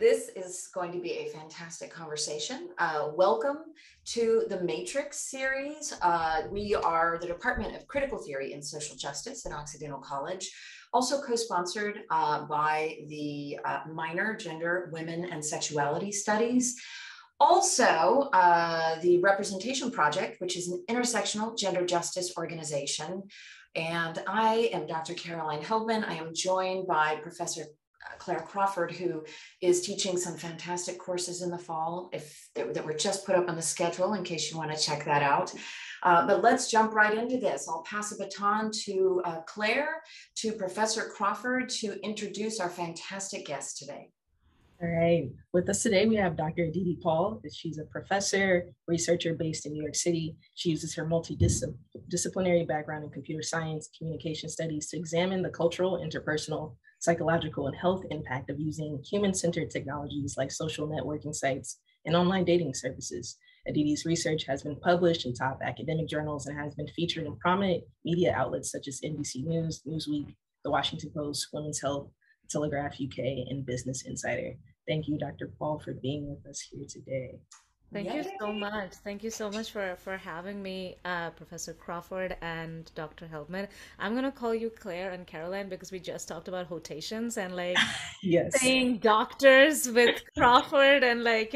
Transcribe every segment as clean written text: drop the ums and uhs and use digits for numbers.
This is going to be a fantastic conversation. Welcome to the Matrix series. We are the Department of Critical Theory and Social Justice at Occidental College, also co-sponsored by the minor Gender, Women, and Sexuality Studies. Also, the Representation Project, which is an intersectional gender justice organization. And I am Dr. Caroline Heldman. I am joined by Professor Claire Crawford, who is teaching some fantastic courses in the fall that were just put up on the schedule in case you want to check that out. But let's jump right into this. I'll pass a baton to Claire, to Professor Crawford to introduce our fantastic guest today. All right. With us today, we have Dr. Dede Paul. She's a professor, researcher based in New York City. She uses her multidisciplinary background in computer science, communication studies to examine the cultural, interpersonal, psychological, and health impact of using human-centered technologies like social networking sites and online dating services. Dede's research has been published in top academic journals and has been featured in prominent media outlets such as NBC News, Newsweek, The Washington Post, Women's Health, Telegraph UK, and Business Insider. Thank you, Dr. Paul, for being with us here today. Thank you so much. Thank you so much for having me, Professor Crawford and Dr. Heldman. I'm gonna call you Claire and Caroline because we just talked about rotations and like Yes. saying doctors with Crawford and like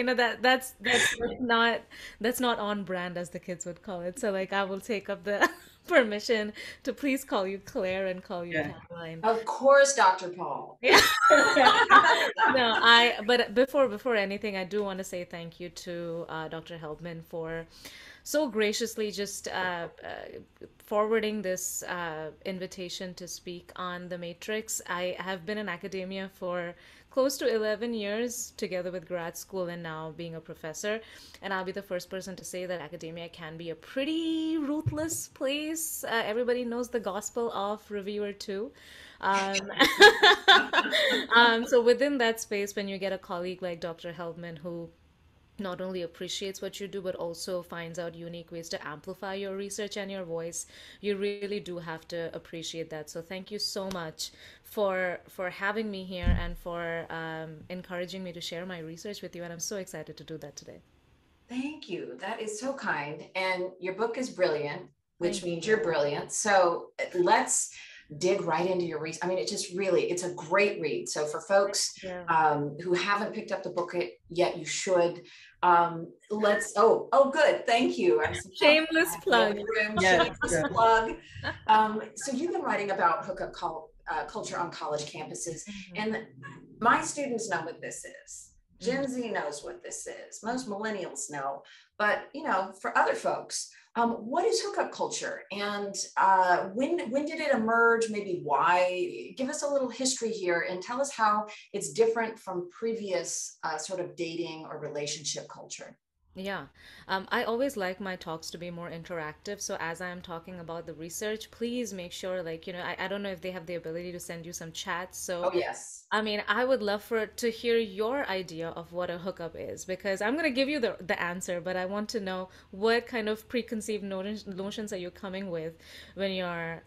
that's not on brand as the kids would call it. So like I will take up the permission to please call you Claire and call you Caroline. Of course, Dr. Paul. Yeah. No, but before anything, I do want to say thank you to Dr. Heldman for so graciously just forwarding this invitation to speak on the Matrix. I have been in academia for close to 11 years, together with grad school and now being a professor. And I'll be the first person to say that academia can be a pretty ruthless place. Everybody knows the gospel of reviewer too. So within that space, when you get a colleague like Dr. Heldman who not only appreciates what you do, but also finds out unique ways to amplify your research and your voice, you really do have to appreciate that. So thank you so much for having me here and for encouraging me to share my research with you. And I'm so excited to do that today. Thank you. That is so kind. And your book is brilliant, which means you're brilliant. So let's dig right into your research. I mean, it's a great read. So for folks who haven't picked up the book yet, you should. Good. Thank you. Shameless plug. Shameless plug. So you've been writing about hookup culture on college campuses, and my students know what this is. Gen Z knows what this is. Most millennials know, but for other folks, what is hookup culture, and when did it emerge? Maybe why? Give us a little history here, and tell us how it's different from previous sort of dating or relationship culture. Yeah, I always like my talks to be more interactive. So as I'm talking about the research, please make sure, like, I don't know if they have the ability to send you some chats. So, oh, yes. I mean, I would love to hear your idea of what a hookup is, because I'm going to give you the answer, but I want to know what kind of preconceived notions are you coming with when you're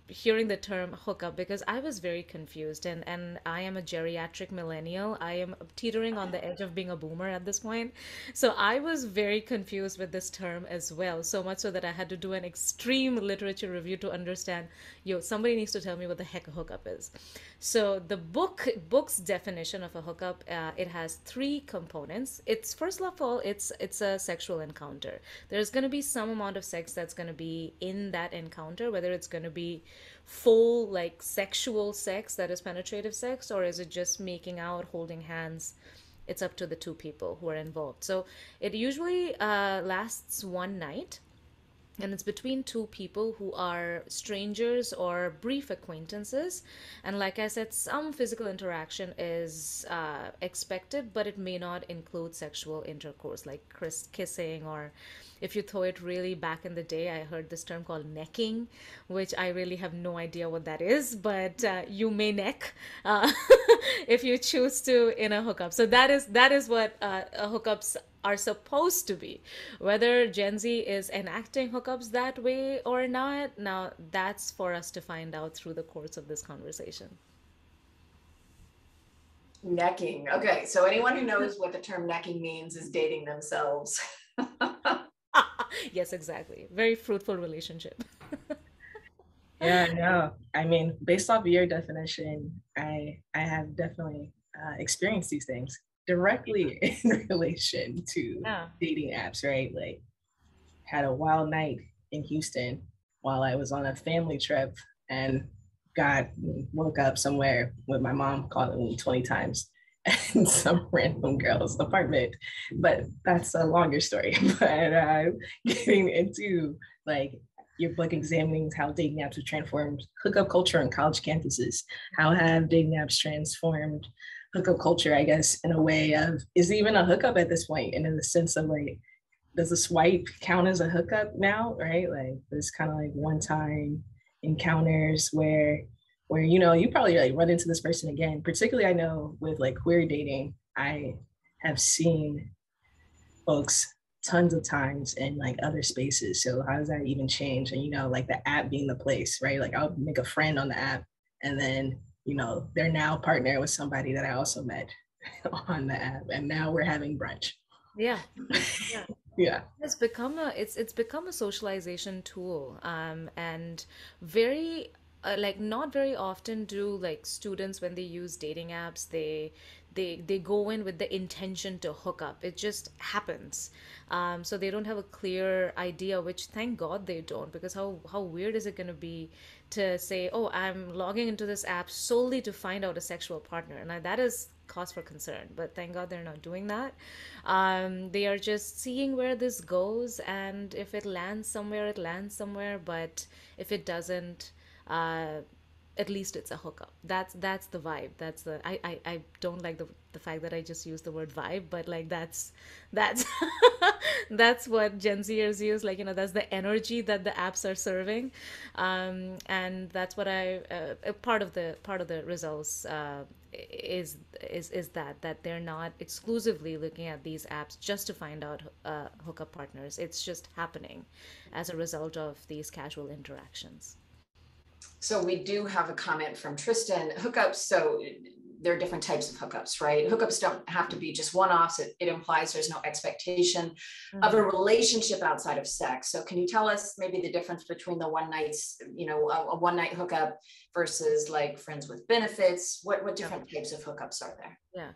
hearing the term hookup, because I was very confused, and I am a geriatric millennial. I am teetering on the edge of being a boomer at this point. So I was very confused with this term as well, so much so that I had to do an extreme literature review to understand, somebody needs to tell me what the heck a hookup is. So the book's definition of a hookup, it has three components. It's first of all, it's a sexual encounter. There's going to be some amount of sex that's going to be in that encounter, whether it's going to be full like sexual sex, that is penetrative sex, or is it just making out, holding hands? It's up to the two people who are involved. So it usually lasts one night, and it's between two people who are strangers or brief acquaintances. And like I said, some physical interaction is expected, but it may not include sexual intercourse like kissing, or if you throw it really back in the day, I heard this term called necking, which I really have no idea what that is, but you may neck if you choose to in a hookup. So that is what hookups are supposed to be. Whether Gen Z is enacting hookups that way or not, now that's for us to find out through the course of this conversation. Necking. Okay, so anyone who knows what the term necking means is dating themselves. Yes, exactly. Very fruitful relationship. Yeah, no. I mean, based off of your definition, I have definitely experienced these things directly in relation to Yeah. dating apps, right? Like, had a wild night in Houston while I was on a family trip and got woke up somewhere with my mom calling me 20 times in some random girl's apartment. But that's a longer story. But getting into like your book examining how dating apps have transformed hookup culture on college campuses. How have dating apps transformed hookup culture, I guess, in a way of is it even a hookup at this point? And in the sense of like, does a swipe count as a hookup now, right? Like there's kind of like one time encounters where you probably like run into this person again. Particularly I know with like queer dating, I have seen folks tons of times in like other spaces. So how does that even change? And like the app being the place, right? Like I'll make a friend on the app and then they're now partnered with somebody that I also met on the app and now we're having brunch. Yeah. Yeah. Yeah. It's become a socialization tool, and very like not very often do like students when they use dating apps they go in with the intention to hook up. It just happens, so they don't have a clear idea. Which thank God they don't, because how weird is it going to be to say, oh, I'm logging into this app solely to find out a sexual partner? Now that is cause for concern, but thank God they're not doing that. They are just seeing where this goes, and if it lands somewhere, it lands somewhere. But if it doesn't, uh, at least it's a hookup. That's the vibe. That's the I don't like the fact that I just used the word vibe, but like that's that's what Gen Zers use. Like, that's the energy that the apps are serving, and that's what I part of the results is that they're not exclusively looking at these apps just to find out hookup partners. It's just happening as a result of these casual interactions. So we do have a comment from Tristan. Hookups, so there are different types of hookups, right? Hookups don't have to be just one-offs. It implies there's no expectation of a relationship outside of sex. So can you tell us maybe the difference between the one nights, a one night hookup versus like friends with benefits? What Yeah. different types of hookups are there? Yeah.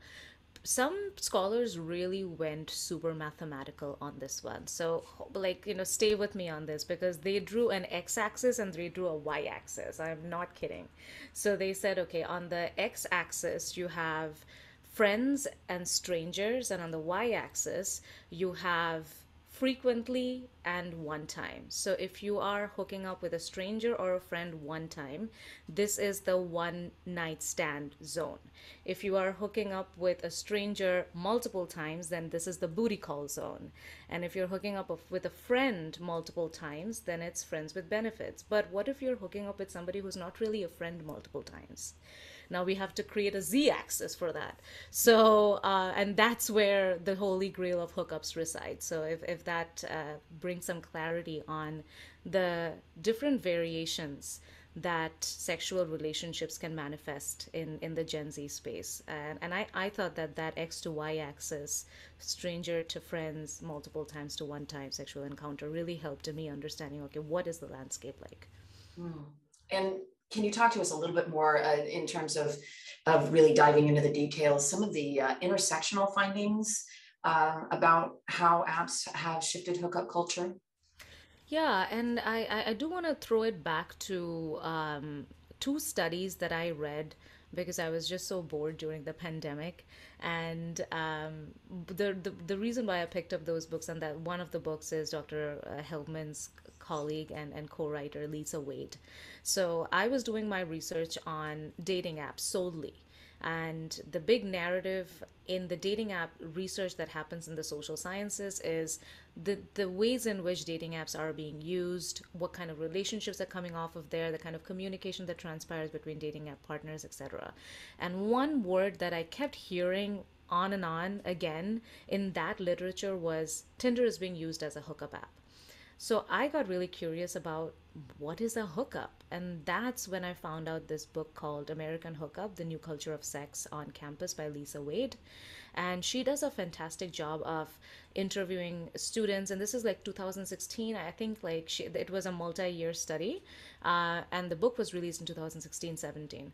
Some scholars really went super mathematical on this one. So, like, stay with me on this, because they drew an x-axis and they drew a y-axis. I'm not kidding. So they said, okay, on the x-axis, you have friends and strangers, and on the y-axis, you have frequently and one time. So if you are hooking up with a stranger or a friend one time, this is the one night stand zone. If you are hooking up with a stranger multiple times, then this is the booty call zone. And if you're hooking up with a friend multiple times, then it's friends with benefits. But what if you're hooking up with somebody who's not really a friend multiple times? Now we have to create a z-axis for that. So, and that's where the holy grail of hookups resides. So if that brings some clarity on the different variations that sexual relationships can manifest in the Gen Z space. And I thought that X to Y axis, stranger to friends, multiple times to one time sexual encounter, really helped in me understanding, okay, what is the landscape like? Hmm. And can you talk to us a little bit more in terms of really diving into the details, some of the intersectional findings about how apps have shifted hookup culture? Yeah, and I do want to throw it back to two studies that I read because I was just so bored during the pandemic. And the reason why I picked up those books, and that one of the books is Dr. Hellman's colleague and co-writer Lisa Wade. So I was doing my research on dating apps solely. And the big narrative in the dating app research that happens in the social sciences is the ways in which dating apps are being used, what kind of relationships are coming off of there, the kind of communication that transpires between dating app partners, etc. And one word that I kept hearing on and on again in that literature was Tinder is being used as a hookup app. So I got really curious about what is a hookup? And that's when I found out this book called American Hookup: The New Culture of Sex on Campus by Lisa Wade. And she does a fantastic job of interviewing students. And this is like 2016. I think like it was a multi-year study. And the book was released in 2016-17.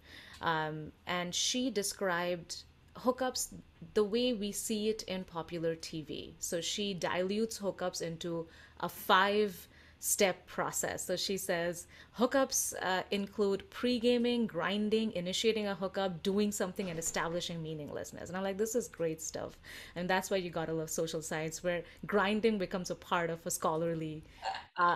And she described hookups the way we see it in popular TV. So she dilutes hookups into a 5-step process. So she says hookups include pre-gaming, grinding, initiating a hookup, doing something, and establishing meaninglessness. And I'm like, this is great stuff. And that's why you gotta love social science, where grinding becomes a part of a scholarly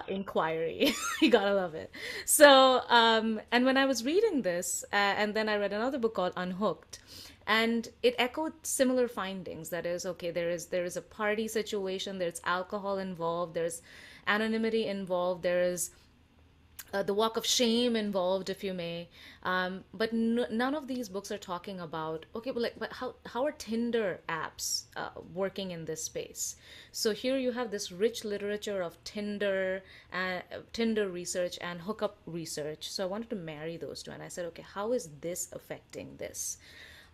inquiry. You gotta love it. So, and when I was reading this, and then I read another book called Unhooked, and it echoed similar findings. That is, okay, there is a party situation, there's alcohol involved, there's anonymity involved, there is the walk of shame involved, if you may. But none of these books are talking about, okay, but how are Tinder apps working in this space? So here you have this rich literature of Tinder research and hookup research. So I wanted to marry those two, and I said, okay, how is this affecting this?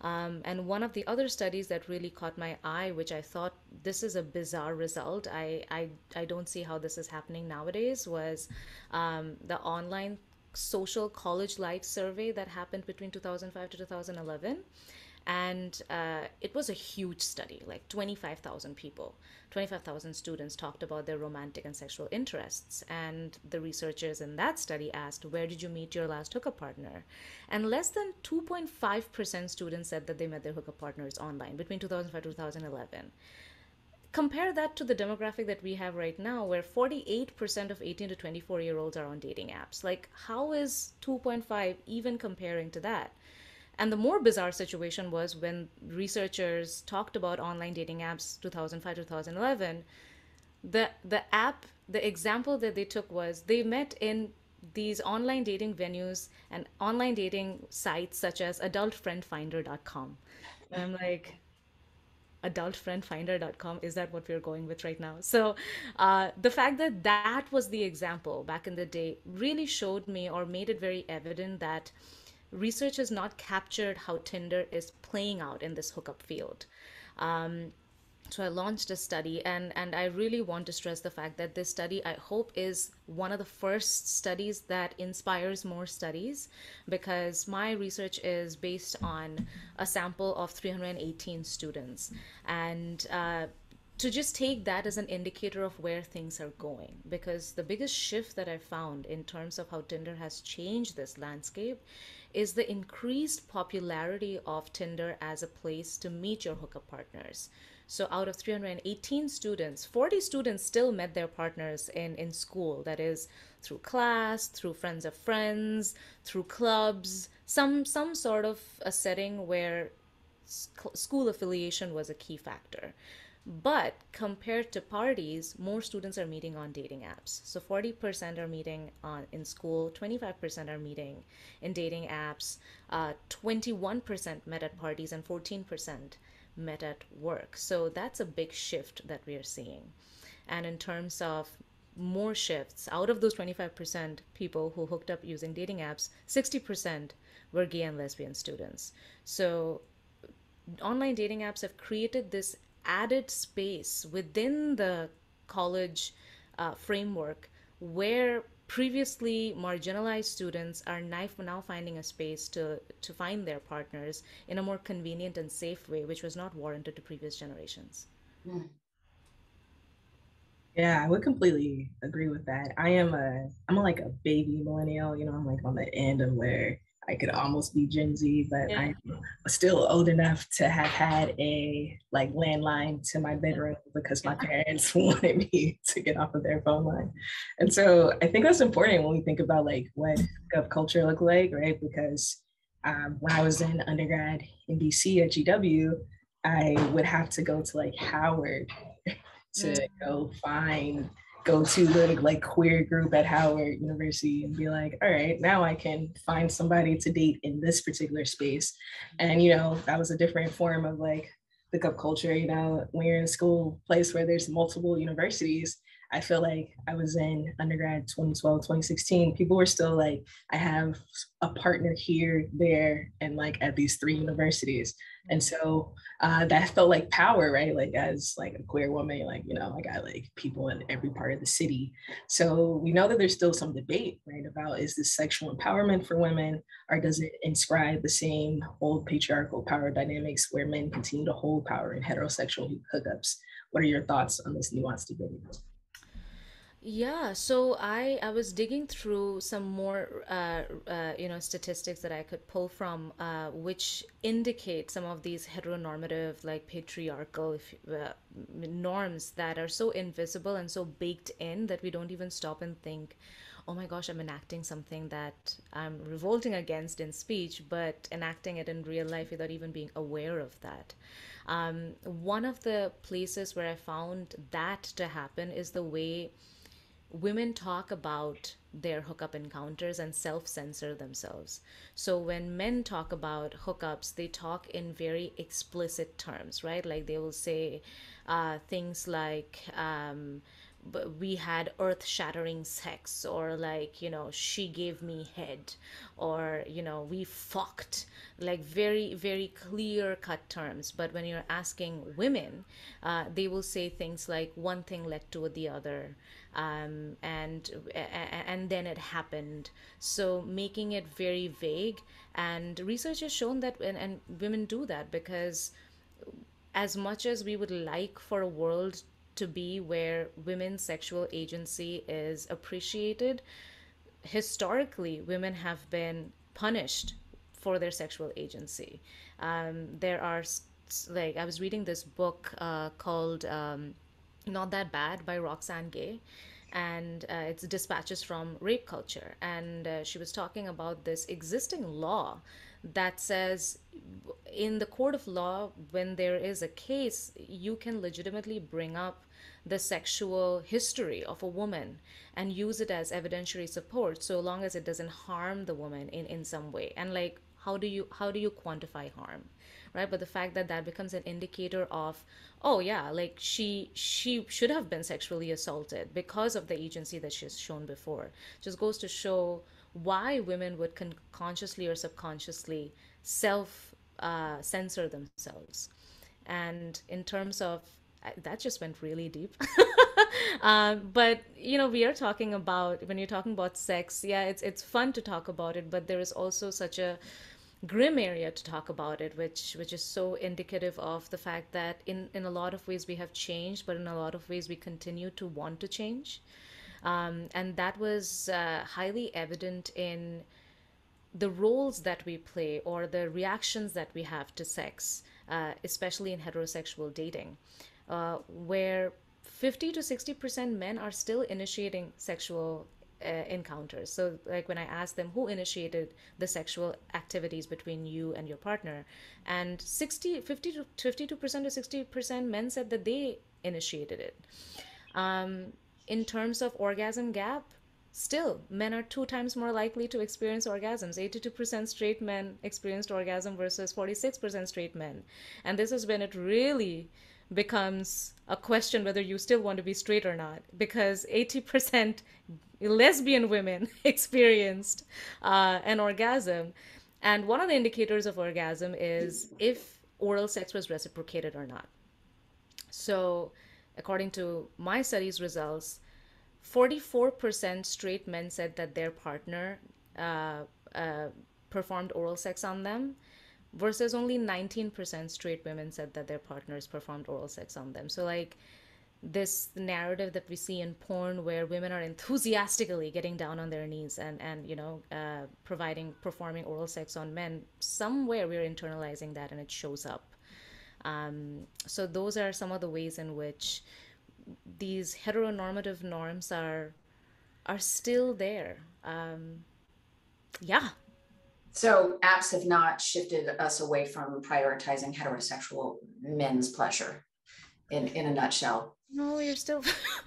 And one of the other studies that really caught my eye, which I thought this is a bizarre result, I don't see how this is happening nowadays, was the online social college life survey that happened between 2005 to 2011. And it was a huge study, like 25,000 people, 25,000 students talked about their romantic and sexual interests. And the researchers in that study asked, where did you meet your last hookup partner? And less than 2.5% students said that they met their hookup partners online between 2005 to 2011. Compare that to the demographic that we have right now, where 48% of 18 to 24-year-olds are on dating apps. Like, how is 2.5 even comparing to that? And the more bizarre situation was when researchers talked about online dating apps 2005 2011. The example that they took was they met in these online dating venues and online dating sites such as adultfriendfinder.com. And I'm like, adultfriendfinder.com, is that what we're going with right now? So the fact that that was the example back in the day really showed me, or made it very evident, that research has not captured how Tinder is playing out in this hookup field. So I launched a study, and I really want to stress the fact that this study, I hope, is one of the first studies that inspires more studies, because my research is based on a sample of 318 students. And to just take that as an indicator of where things are going, because the biggest shift that I found in terms of how Tinder has changed this landscape is the increased popularity of Tinder as a place to meet your hookup partners. So out of 318 students, 40 students still met their partners in school. That is, through class, through friends of friends, through clubs, some sort of a setting where school affiliation was a key factor. But compared to parties, more students are meeting on dating apps. So 40% are meeting in school, 25% are meeting in dating apps, 21% met at parties, and 14% met at work. So that's a big shift that we are seeing. And in terms of more shifts, out of those 25% people who hooked up using dating apps, 60% were gay and lesbian students. So online dating apps have created this added space within the college framework, where previously marginalized students are now finding a space to find their partners in a more convenient and safe way, which was not warranted to previous generations. Mm. Yeah, I would completely agree with that. I'm like a baby millennial, I'm like on the end of where I could almost be Gen Z, but Yeah. I'm still old enough to have had a like landline to my bedroom because my parents wanted me to get off of their phone line. And so I think that's important when we think about like what hookup culture look like, right? Because when I was in undergrad in BC at GW, I would have to go to like Howard to go to the like queer group at Howard University and be like, all right, now I can find somebody to date in this particular space. And that was a different form of like hookup culture. When you're in a school place where there's multiple universities, I feel like I was in undergrad 2012, 2016. People were still like, I have a partner here, there, and like at these three universities. And so that felt like power, right? Like as like a queer woman, like, you know, I got like people in every part of the city. So we know that there's still some debate, right, about is this sexual empowerment for women, or does it inscribe the same old patriarchal power dynamics where men continue to hold power in heterosexual hookups? What are your thoughts on this nuanced debate? Yeah, so I was digging through some more statistics that I could pull from, which indicate some of these heteronormative, like patriarchal norms that are so invisible and so baked in that we don't even stop and think, oh my gosh, I'm enacting something that I'm revolting against in speech, but enacting it in real life without even being aware of that. One of the places where I found that to happen is the way women talk about their hookup encounters and self censor themselves. So when men talk about hookups, they talk in very explicit terms, right? Like they will say things like, we had earth shattering sex, or like, she gave me head, or, we fucked, like very, very clear cut terms. But when you're asking women, they will say things like one thing led to the other, and then it happened. So making it very vague, and research has shown that, and women do that because as much as we would like for a world to be where women's sexual agency is appreciated, historically women have been punished for their sexual agency. There are like, I was reading this book called Not That Bad by Roxane Gay, and it's dispatches from rape culture. And she was talking about this existing law that says in the court of law, when there is a case, you can legitimately bring up the sexual history of a woman and use it as evidentiary support, so long as it doesn't harm the woman in some way. And like, how do you quantify harm, right? But the fact that that becomes an indicator of, oh yeah, like she should have been sexually assaulted because of the agency that she's shown before, just goes to show why women would consciously or subconsciously self censor themselves. And in terms of that, just went really deep. But we are talking about, when you're talking about sex, yeah, it's fun to talk about it, but there is also such a grim area to talk about it, which is so indicative of the fact that in a lot of ways we have changed, but in a lot of ways we continue to want to change. And that was highly evident in the roles that we play or the reactions that we have to sex, especially in heterosexual dating, where 50 to 60% men are still initiating sexual encounters. So, like when I asked them who initiated the sexual activities between you and your partner, and 50 to 52% to 60% men said that they initiated it. In terms of orgasm gap, still, men are 2 times more likely to experience orgasms. 82% straight men experienced orgasm versus 46% straight men. And this is when it really becomes a question whether you still want to be straight or not, because 80% lesbian women experienced an orgasm. And one of the indicators of orgasm is if oral sex was reciprocated or not. So, according to my study's results, 44% straight men said that their partner uh, uh, performed oral sex on them, versus only 19% straight women said that their partners performed oral sex on them. So, like, this narrative that we see in porn where women are enthusiastically getting down on their knees and performing oral sex on men, somewhere we're internalizing that and it shows up. So those are some of the ways in which these heteronormative norms are still there. Yeah. So apps have not shifted us away from prioritizing heterosexual men's pleasure in a nutshell. No, you're still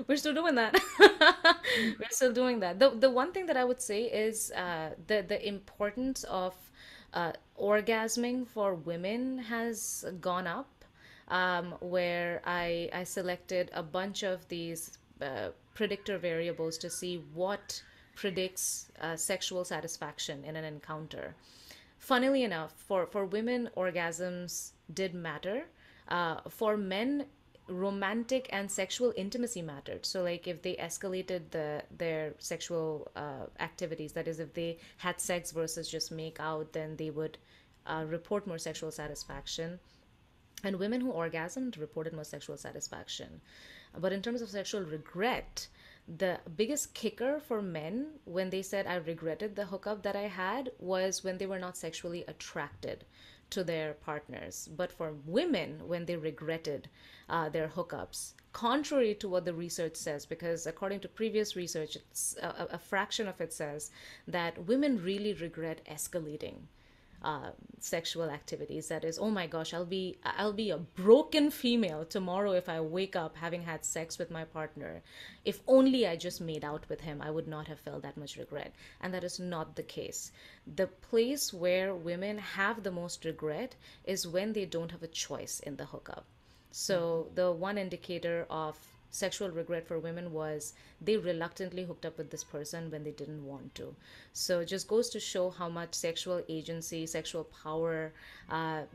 we're still doing that. We're still doing that. The one thing that I would say is the importance of orgasming for women has gone up. Where I selected a bunch of these predictor variables to see what predicts sexual satisfaction in an encounter. Funnily enough, for women, orgasms did matter. For men, romantic and sexual intimacy mattered. So, like, if they escalated their sexual activities, that is, if they had sex versus just make out, then they would report more sexual satisfaction. And women who orgasmed reported more sexual satisfaction. But in terms of sexual regret, the biggest kicker for men when they said I regretted the hookup that I had was when they were not sexually attracted to their partners. But for women, when they regretted their hookups, contrary to what the research says, because according to previous research, it's a fraction of it says that women really regret escalating sexual activities. That is, oh my gosh, I'll be a broken female tomorrow if I wake up having had sex with my partner. If only I just made out with him, I would not have felt that much regret. And that is not the case. The place where women have the most regret is when they don't have a choice in the hookup. So the one indicator of sexual regret for women was they reluctantly hooked up with this person when they didn't want to. So it just goes to show how much sexual agency, sexual power,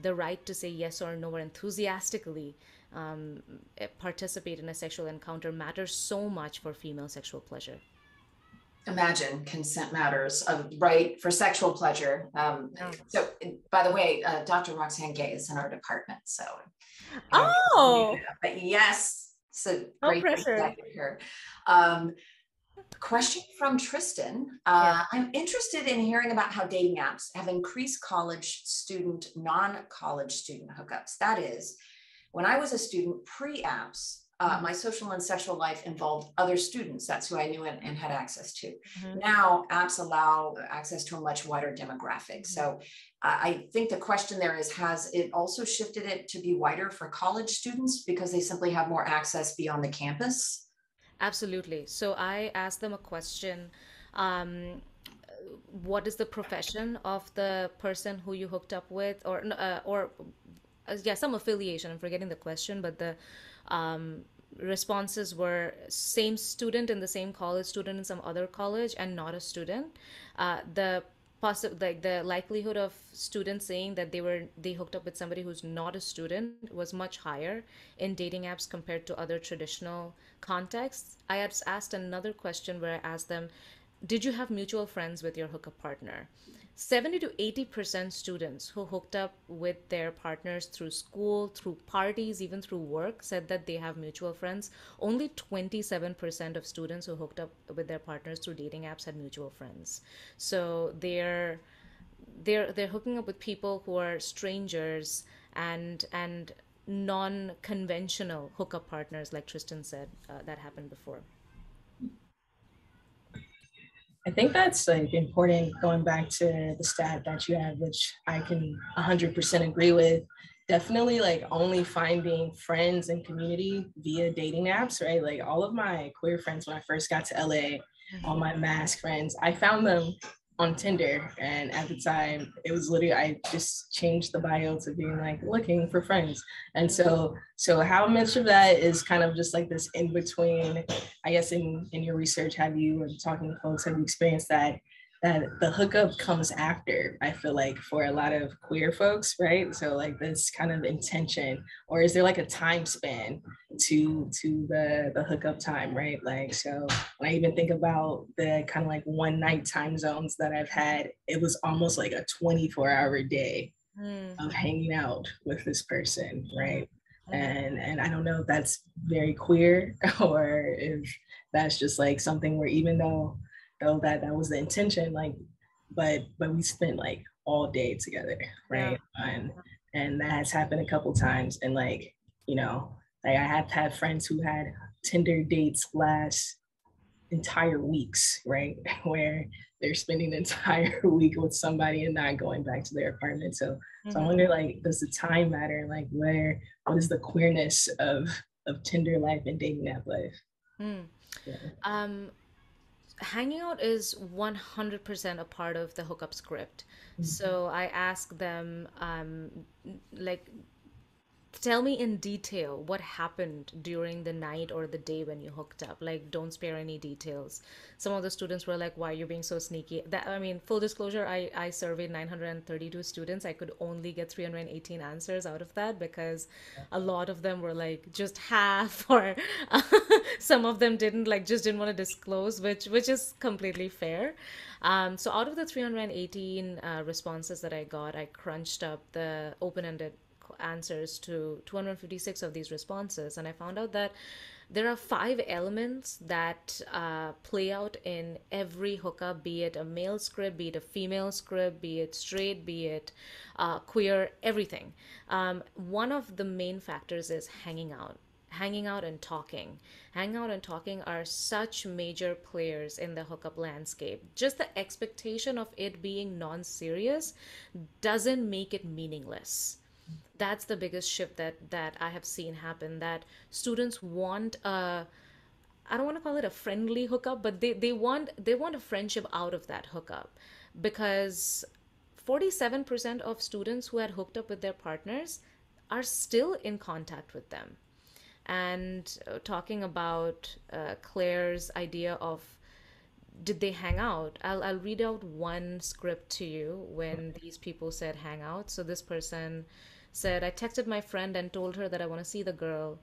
the right to say yes or no or enthusiastically participate in a sexual encounter matters so much for female sexual pleasure. Imagine consent matters, right, for sexual pleasure. So, by the way, Dr. Roxanne Gay is in our department, so I don't know, Oh, but yes, so no great to pressure. have you here. Um, Question from Tristan. Yeah. I'm interested in hearing about how dating apps have increased college student, non-college student hookups. That is, when I was a student pre-apps, my social and sexual life involved other students. That's who I knew and had access to. Mhm. Now, apps allow access to a much wider demographic. So I think the question there is, has it also shifted it to be wider for college students because they simply have more access beyond the campus? Absolutely. So I asked them a question. Um, what is the profession of the person who you hooked up with, or yeah, some affiliation. I'm forgetting the question, but the um, responses were same student in the same college, student in some other college, and not a student. The likelihood of students saying that they hooked up with somebody who's not a student was much higher in dating apps compared to other traditional contexts. I had asked another question where I asked them, did you have mutual friends with your hookup partner? 70 to 80% students who hooked up with their partners through school, through parties, even through work said that they have mutual friends. Only 27% of students who hooked up with their partners through dating apps had mutual friends. So they're hooking up with people who are strangers and non-conventional hookup partners, like Tristan said, that happened before. I think that's like important going back to the stat that you had, which I can 100% agree with. Definitely like only finding friends and community via dating apps, right? Like all of my queer friends when I first got to LA, all my mask friends, I found them on Tinder. And at the time, it was literally, I just changed the bio to being like looking for friends. And so how much of that is kind of just like this in between, I guess in your research, have you, or talking to folks, have you experienced that the hookup comes after, I feel like, for a lot of queer folks, right? So like this kind of intention, or is there like a time span to the hookup time, right? Like, so when I even think about the kind of like one night time zones that I've had, it was almost like a 24-hour day Mm. of hanging out with this person, Mhm. right? Mhm. And I don't know if that's very queer or if that's just like something where even though that was the intention, like, but we spent like all day together, Yeah. right? And that has happened a couple times, and like, you know, like I have had friends who had Tinder dates last entire weeks, right? Where they're spending the entire week with somebody and not going back to their apartment. So I Mhm. wonder, like, does the time matter? Like, what is the queerness of Tinder life and dating app life? Mm. Yeah. Um, Hanging out is 100% a part of the hookup script. Mm-hmm. So I ask them, like, tell me in detail what happened during the night or the day when you hooked up. Like, don't spare any details. Some of the students were like, why are you being so sneaky? That, I mean, full disclosure, I surveyed 932 students. I could only get 318 answers out of that because a lot of them were like just half, or some of them didn't, like, just didn't want to disclose, which is completely fair. So out of the 318 responses that I got, I crunched up the open-ended answers to 256 of these responses, and I found out that there are 5 elements that play out in every hookup, be it a male script, be it a female script, be it straight, be it queer, everything. One of the main factors is hanging out. Hanging out and talking. Hanging out and talking are such major players in the hookup landscape. Just the expectation of it being non serious doesn't make it meaningless. That's the biggest shift that I have seen happen, that students want a, I don't want to call it a friendly hookup, but they want a friendship out of that hookup, because 47% of students who had hooked up with their partners are still in contact with them. And talking about Claire's idea of did they hang out? I'll read out one script to you when these people said hang out. So this person said, I texted my friend and told her that I want to see the girl.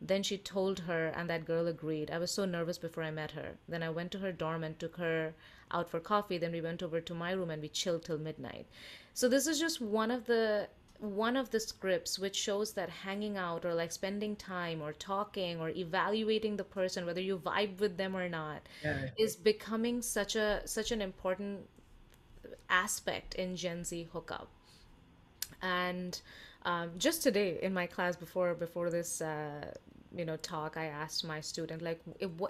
Then she told her, and that girl agreed. I was so nervous before I met her. Then I went to her dorm and took her out for coffee. Then we went over to my room and we chilled till midnight. So this is just one of the scripts which shows that hanging out, or like spending time or talking or evaluating the person, whether you vibe with them or not, Yeah. is becoming such an important aspect in Gen Z hookup. And just today in my class, before this talk, I asked my student, like,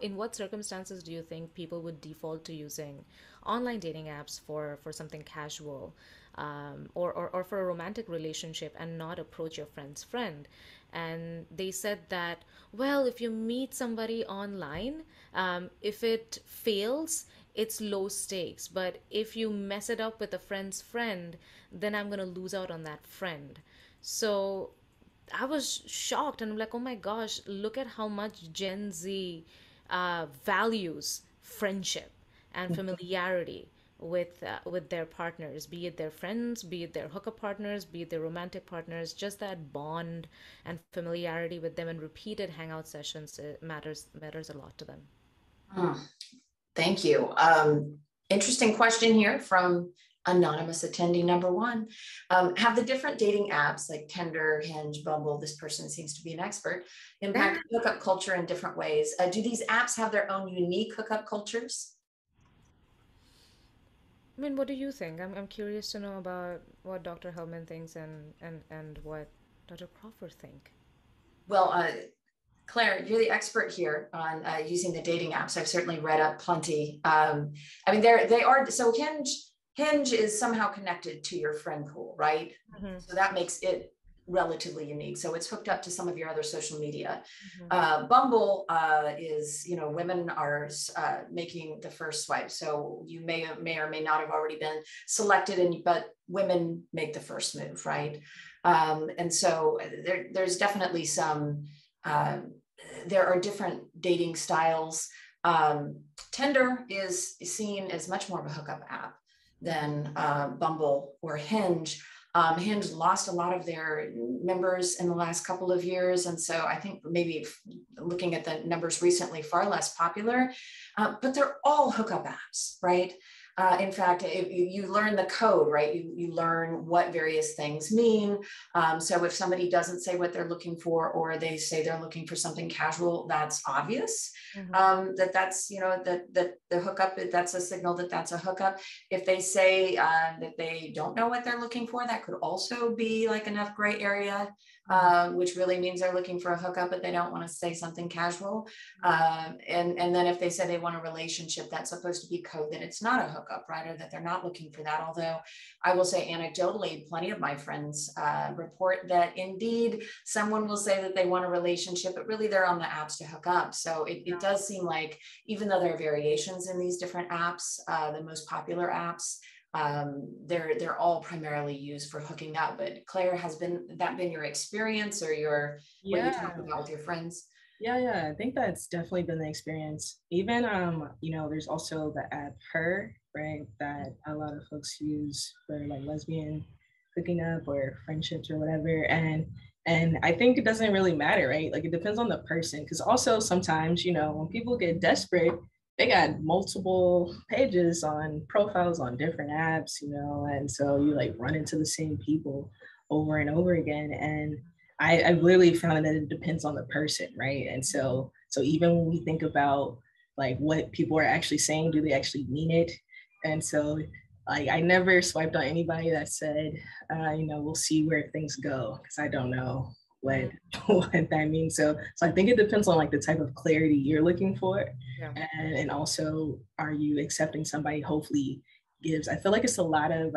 in what circumstances do you think people would default to using online dating apps for something casual, or for a romantic relationship, and not approach your friend's friend? And they said that, well, if you meet somebody online, if it fails, it's low stakes. But if you mess it up with a friend's friend, then I'm going to lose out on that friend. So I was shocked, and I'm like, oh my gosh, look at how much Gen Z values friendship and familiarity with their partners, be it their friends, be it their hookup partners, be it their romantic partners. Just that bond and familiarity with them and repeated hangout sessions, it matters a lot to them. Hmm. Thank you. Interesting question here from anonymous attendee number 1. Have the different dating apps like Tinder, Hinge, Bumble, this person seems to be an expert, impact hookup culture in different ways? Do these apps have their own unique hookup cultures? I mean, what do you think? I'm curious to know about what Dr. Hellman thinks, and what Dr. Crawford think. Well, Claire, you're the expert here on using the dating apps. I've certainly read up plenty. I mean, they are, so Hinge is somehow connected to your friend pool, right? Mm-hmm. So that makes it relatively unique. So it's hooked up to some of your other social media. Mm-hmm. Bumble is, women are making the first swipe. So you may or may not have already been selected, but women make the first move, right? And so there's definitely some, there are different dating styles. Tinder is seen as much more of a hookup app than Bumble or Hinge. Hinge lost a lot of their members in the last couple of years. And so I think maybe looking at the numbers recently, far less popular, but they're all hookup apps, right? In fact, you learn the code, right? You learn what various things mean. So if somebody doesn't say what they're looking for, or they say they're looking for something casual, that's obvious. Mm-hmm. That's, that the hookup, that's a signal that that's a hookup. If they say that they don't know what they're looking for, that could also be like enough gray area, which really means they're looking for a hookup, but they don't want to say something casual. And then if they say they want a relationship, that's supposed to be code that it's not a hookup, right? Or that they're not looking for that. Although I will say anecdotally, plenty of my friends report that indeed someone will say that they want a relationship, but really they're on the apps to hook up. So it does seem like, even though there are variations in these different apps, the most popular apps, They're all primarily used for hooking up. But Claire, has that been your experience or what you talk Yeah. about with your friends? Yeah, I think that's definitely been the experience. Even there's also the app Her, right? That a lot of folks use for like lesbian hooking up or friendships or whatever. And I think it doesn't really matter, right? Like it depends on the person. Because also sometimes, when people get desperate, they got multiple pages on profiles on different apps, and so you like run into the same people over and over again. And I really found that it depends on the person, right? And so even when we think about like what people are actually saying, do they actually mean it? And so like I never swiped on anybody that said, we'll see where things go, because I don't know what Mm, what that means. So I think it depends on like the type of clarity you're looking for, yeah. and also are you accepting somebody hopefully gives. I feel like it's a lot of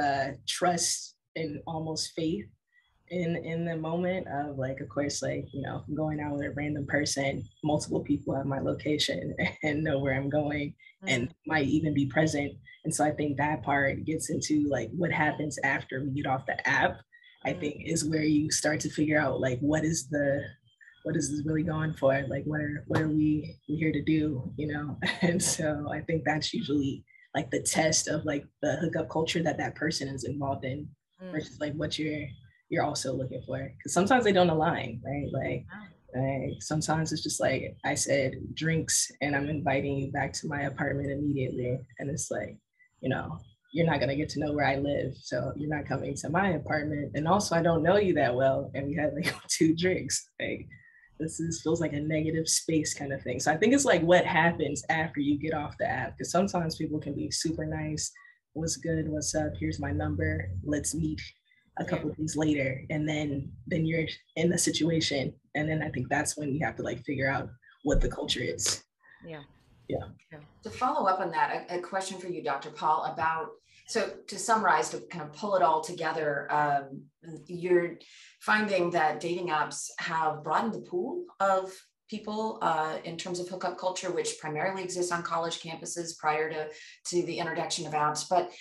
trust and almost faith in the moment of like, of course, like, going out with a random person, multiple people have my location and know where I'm going Mm, and might even be present. And so I think that part gets into like what happens after we get off the app, I mm, think is where you start to figure out like what is this really going for? Like what are we here to do, And so I think that's usually like the test of like the hookup culture that person is involved in mm. versus like what you're also looking for, because sometimes they don't align, right? Like sometimes it's just like I said, drinks, and I'm inviting you back to my apartment immediately, and it's like, you know you're not going to get to know where I live, so you're not coming to my apartment, and also I don't know you that well, and we had like 2 drinks. Like this feels like a negative space kind of thing. So I think it's like what happens after you get off the app, because sometimes people can be super nice. What's good, what's up, here's my number, let's meet a Yeah. couple of days later, and then you're in the situation, and then I think that's when you have to like figure out what the culture is. Yeah. Yeah. Yeah. To follow up on that, a question for you, Dr. Paul, about, so to summarize, to kind of pull it all together, you're finding that dating apps have broadened the pool of people in terms of hookup culture, which primarily exists on college campuses prior to the introduction of apps. But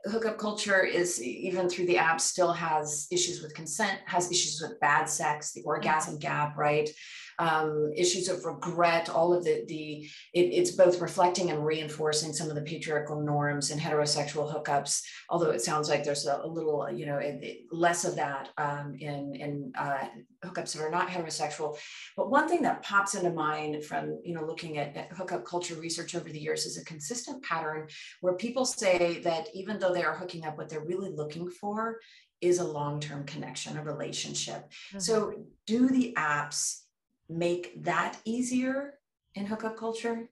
hookup culture is, even through the app, still has issues with consent, has issues with bad sex, the orgasm gap, right? Issues of regret, all of it's both reflecting and reinforcing some of the patriarchal norms in heterosexual hookups, although it sounds like there's a little, less of that in hookups that are not heterosexual. But one thing that pops into mind from, looking at hookup culture research over the years is a consistent pattern where people say that even though they are hooking up, what they're really looking for is a long-term connection, a relationship. Mhm. So do the apps make that easier in hookup culture?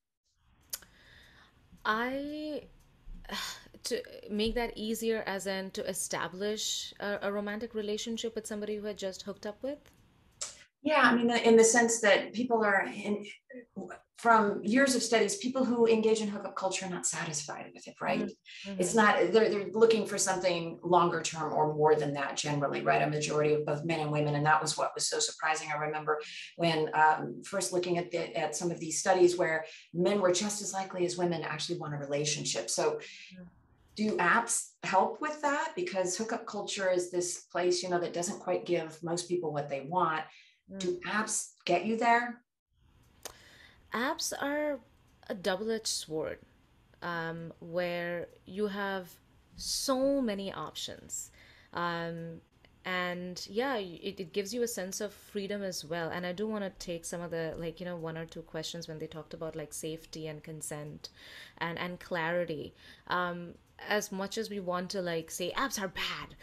I to make that easier, as in to establish a romantic relationship with somebody who had just hooked up with. Yeah, I mean, in the sense that people are from years of studies, people who engage in hookup culture are not satisfied with it, right? It's Mm-hmm. not, they're looking for something longer term or more than that generally, right? A majority of both men and women. And that was what was so surprising. I remember when first looking at some of these studies where men were just as likely as women to actually want a relationship. So do apps help with that? Because hookup culture is this place, that doesn't quite give most people what they want. Mm. Do apps get you there? Apps are a double-edged sword, where you have so many options. Um, and yeah, it gives you a sense of freedom as well. And I do want to take some of the, like, one or two questions when they talked about like safety and consent and clarity. As much as we want to like say apps are bad,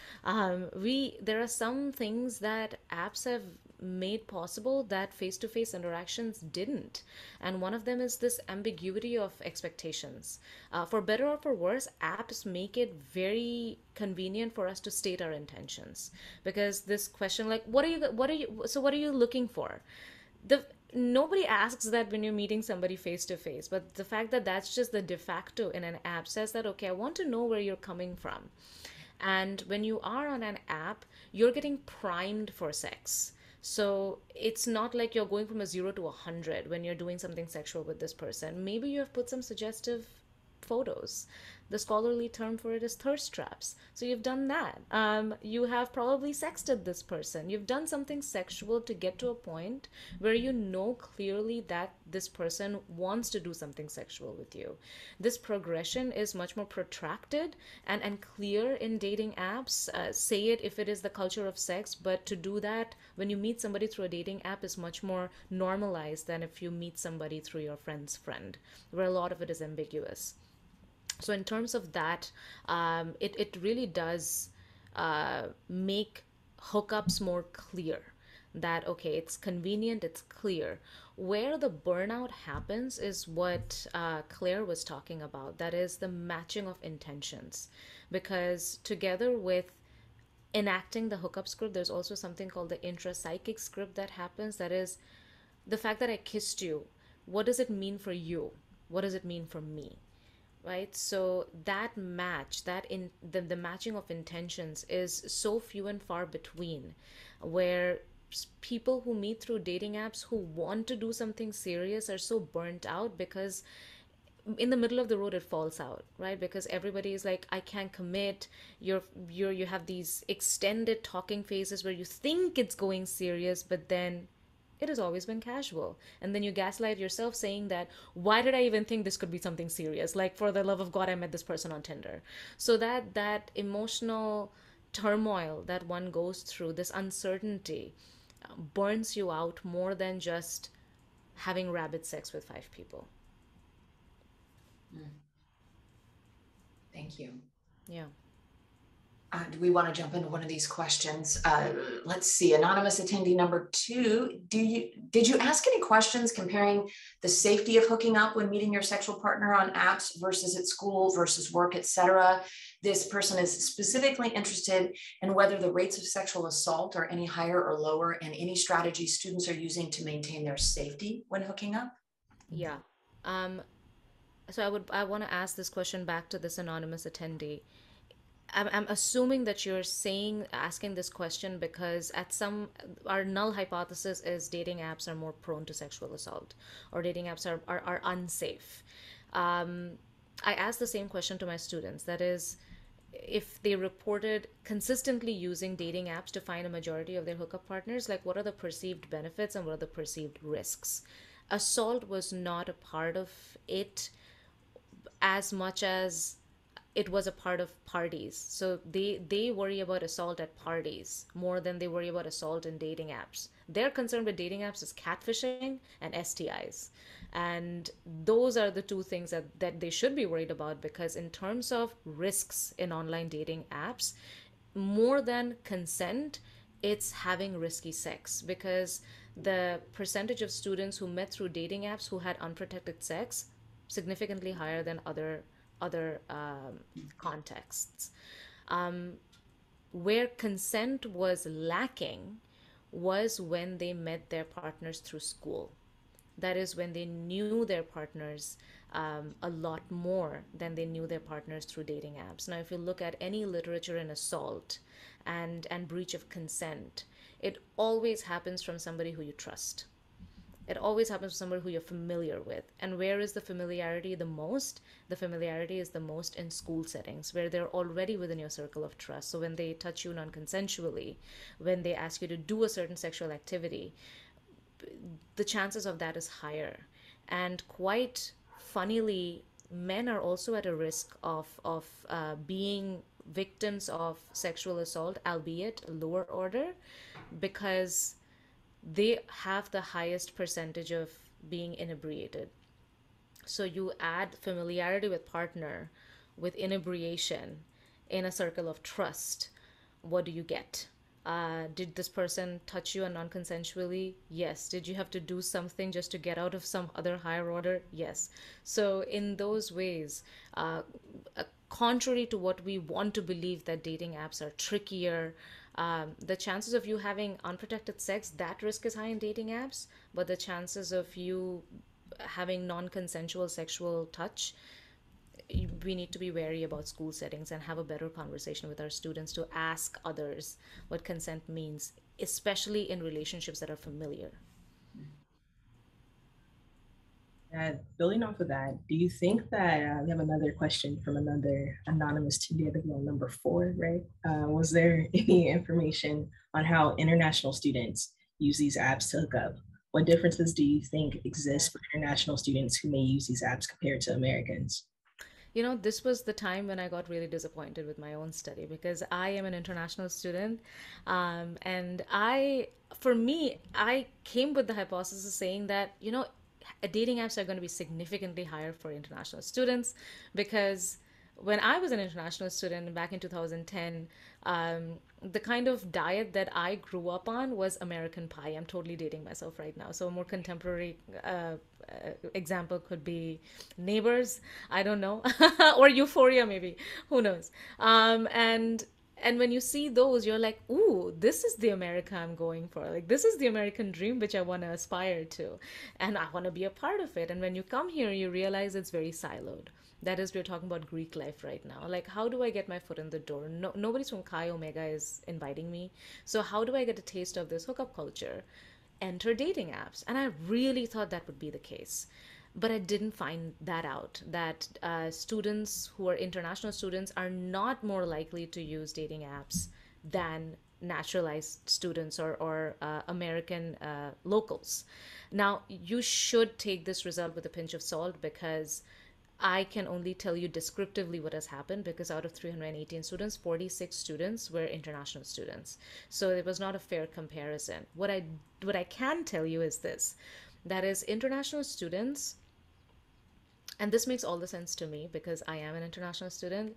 there are some things that apps have made possible that face-to-face interactions didn't, and one of them is this ambiguity of expectations. For better or for worse, apps make it very convenient for us to state our intentions, because this question, like, what are you looking for, the nobody asks that when you're meeting somebody face to face, but the fact that that's just the de facto in an app says that, okay, I want to know where you're coming from. And when you are on an app, you're getting primed for sex. So it's not like you're going from a 0 to 100 when you're doing something sexual with this person. Maybe you have put some suggestive photos. The scholarly term for it is thirst traps. So you've done that. You have probably sexted this person. You've done something sexual to get to a point where you know clearly that this person wants to do something sexual with you. This progression is much more protracted and clear in dating apps. Say it if it is the culture of sex, but to do that when you meet somebody through a dating app is much more normalized than if you meet somebody through your friend's friend, where a lot of it is ambiguous. So in terms of that, it really does make hookups more clear, that okay, it's convenient, it's clear. Where the burnout happens is what Claire was talking about, that is the matching of intentions, because together with enacting the hookup script, there's also something called the intrapsychic script that happens, that is the fact that I kissed you, what does it mean for you, what does it mean for me, right? So that match, that in the matching of intentions is so few and far between, where people who meet through dating apps who want to do something serious are so burnt out because in the middle of the road it falls out, right? Because everybody is like, I can't commit. You have these extended talking phases where you think it's going serious, but then it has always been casual. And then you gaslight yourself saying that, why did I even think this could be something serious? Like, for the love of God, I met this person on Tinder. So that emotional turmoil that one goes through, this uncertainty, burns you out more than just having rabid sex with 5 people. Thank you. Yeah. Do we want to jump into one of these questions? Let's see, anonymous attendee number 2. Did you ask any questions comparing the safety of hooking up when meeting your sexual partner on apps versus at school versus work, etc.? This person is specifically interested in whether the rates of sexual assault are any higher or lower, and any strategies students are using to maintain their safety when hooking up. Yeah. Um, so I want to ask this question back to this anonymous attendee. I'm assuming that you're asking this question because our null hypothesis is dating apps are more prone to sexual assault, or dating apps are unsafe. I ask the same question to my students. That is, if they reported consistently using dating apps to find a majority of their hookup partners, like what are the perceived benefits and what are the perceived risks? Assault was not a part of it as much as it was a part of parties. So they worry about assault at parties more than they worry about assault in dating apps. Their concern with dating apps is catfishing and STIs. And those are the two things that they should be worried about, because in terms of risks in online dating apps, more than consent, it's having risky sex, because the percentage of students who met through dating apps who had unprotected sex significantly higher than other contexts. Where consent was lacking was when they met their partners through school. That is when they knew their partners a lot more than they knew their partners through dating apps. Now, if you look at any literature in assault and breach of consent, it always happens from somebody who you trust. It always happens with somebody who you're familiar with. And where is the familiarity the most? The familiarity is the most in school settings, where they're already within your circle of trust. So when they touch you non-consensually, when they ask you to do a certain sexual activity, the chances of that is higher. And quite funnily, men are also at a risk of being victims of sexual assault, albeit lower order, because they have the highest percentage of being inebriated. So you add familiarity with partner with inebriation in a circle of trust. What do you get? Did this person touch you non-consensually? Yes. Did you have to do something just to get out of some other higher order? Yes. So in those ways, contrary to what we want to believe, that dating apps are trickier, the chances of you having unprotected sex, that risk is high in dating apps, but the chances of you having non-consensual sexual touch, we need to be wary about school settings and have a better conversation with our students to ask others what consent means, especially in relationships that are familiar. building off of that, do you think that we have another question from another anonymous to number 4, right? Was there any information on how international students use these apps to hook up? What differences do you think exist for international students who may use these apps compared to Americans? You know, this was the time when I got really disappointed with my own study because I am an international student. And for me, I came with the hypothesis saying that, dating apps are going to be significantly higher for international students because when I was an international student back in 2010, the kind of diet that I grew up on was American pie. I'm totally dating myself right now. So a more contemporary example could be Neighbors. I don't know, or Euphoria maybe. Who knows? And when you see those, you're like, ooh, this is the America I'm going for. Like, this is the American dream, which I want to aspire to. And I want to be a part of it. And when you come here, you realize it's very siloed. That is, we're talking about Greek life right now. Like, how do I get my foot in the door? No, nobody's from Chi Omega is inviting me. So how do I get a taste of this hookup culture? Enter dating apps. And I really thought that would be the case. But I didn't find that out, that students who are international students are not more likely to use dating apps than naturalized students or American locals. Now, you should take this result with a pinch of salt because I can only tell you descriptively what has happened because out of 318 students, 46 students were international students. So it was not a fair comparison. What I can tell you is this, that is international students, and this makes all the sense to me because I am an international student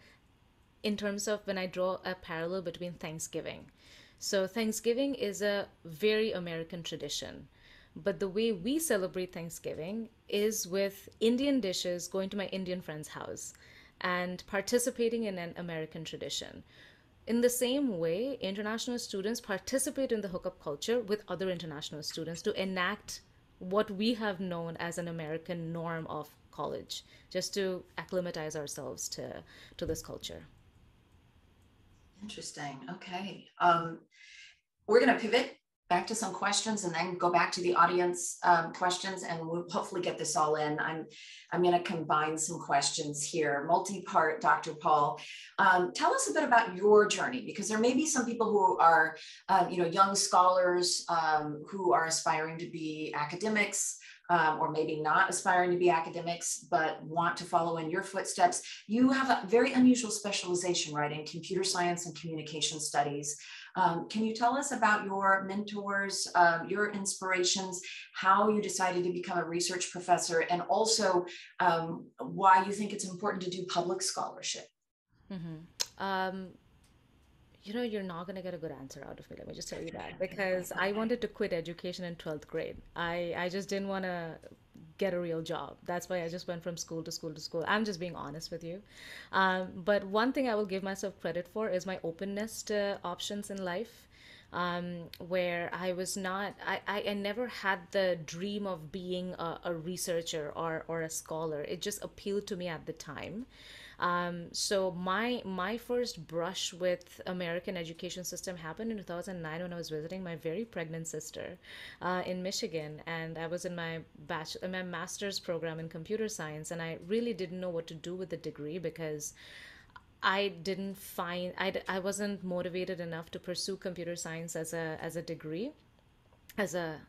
in terms of when I draw a parallel between Thanksgiving. So Thanksgiving is a very American tradition. But the way we celebrate Thanksgiving is with Indian dishes, going to my Indian friend's house and participating in an American tradition. In the same way, international students participate in the hookup culture with other international students to enact what we have known as an American norm of college, just to acclimatize ourselves to this culture. Interesting. Okay. We're going to pivot back to some questions and then go back to the audience questions, and we'll hopefully get this all in. I'm going to combine some questions here, multi-part. Dr. Paul, tell us a bit about your journey, because there may be some people who are, young scholars who are aspiring to be academics, or maybe not aspiring to be academics, but want to follow in your footsteps. You have a very unusual specialization, right, in computer science and communication studies. Can you tell us about your mentors, your inspirations, how you decided to become a research professor, and also why you think it's important to do public scholarship? You're not going to get a good answer out of me. Let me just tell you that. Because I wanted to quit education in 12th grade. I just didn't want to get a real job. That's why I just went from school to school to school. I'm just being honest with you. But one thing I will give myself credit for is my openness to options in life. Where I was not, I never had the dream of being a researcher or a scholar. It just appealed to me at the time. So my first brush with American education system happened in 2009 when I was visiting my very pregnant sister in Michigan, and I was in my master's program in computer science, and I really didn't know what to do with the degree because I didn't find I wasn't motivated enough to pursue computer science as a degree, as a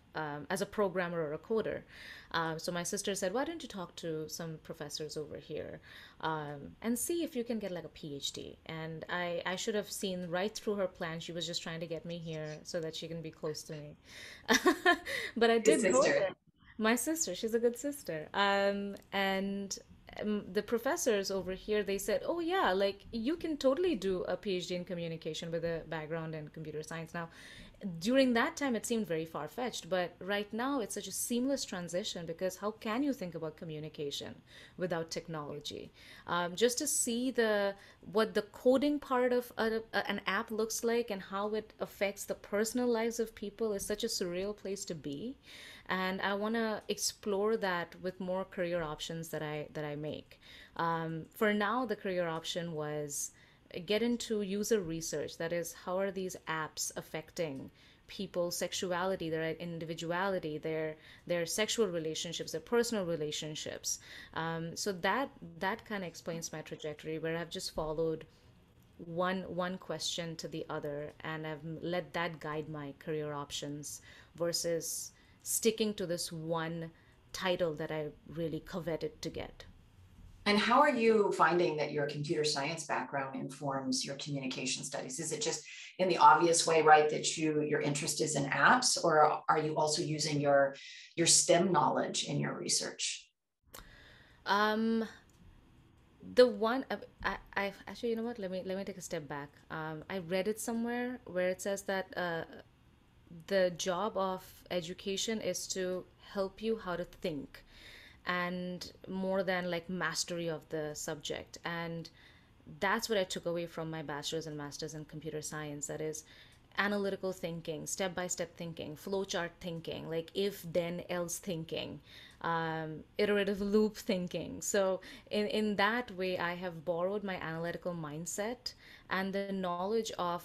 programmer or a coder. So my sister said, "Why don't you talk to some professors over here and see if you can get like a PhD?" And I should have seen right through her plan. She was just trying to get me here so that she can be close to me. But I Good did go sister. there. My sister, she's a good sister. And the professors over here, they said, "Oh yeah, like you can totally do a PhD in communication with a background in computer science." Now, during that time, it seemed very far-fetched, but right now it's such a seamless transition because how can you think about communication without technology? Just to see what the coding part of an app looks like and how it affects the personal lives of people is such a surreal place to be, and I want to explore that with more career options that I make. For now, the career option was get into user research. That is, how are these apps affecting people's sexuality, their individuality, their sexual relationships, their personal relationships. So that kind of explains my trajectory, where I've just followed one question to the other, and I've let that guide my career options versus sticking to this one title that I really coveted to get. And how are you finding that your computer science background informs your communication studies? Is it just in the obvious way, right, that your interest is in apps, or are you also using your STEM knowledge in your research? Um, the one I actually, you know what? Let me take a step back. I read it somewhere where it says that the job of education is to help you how to think, and more than like mastery of the subject. And that's what I took away from my bachelor's and master's in computer science. That is analytical thinking, step by step thinking, flowchart thinking, like if then else thinking, iterative loop thinking. So in that way, I have borrowed my analytical mindset and the knowledge of,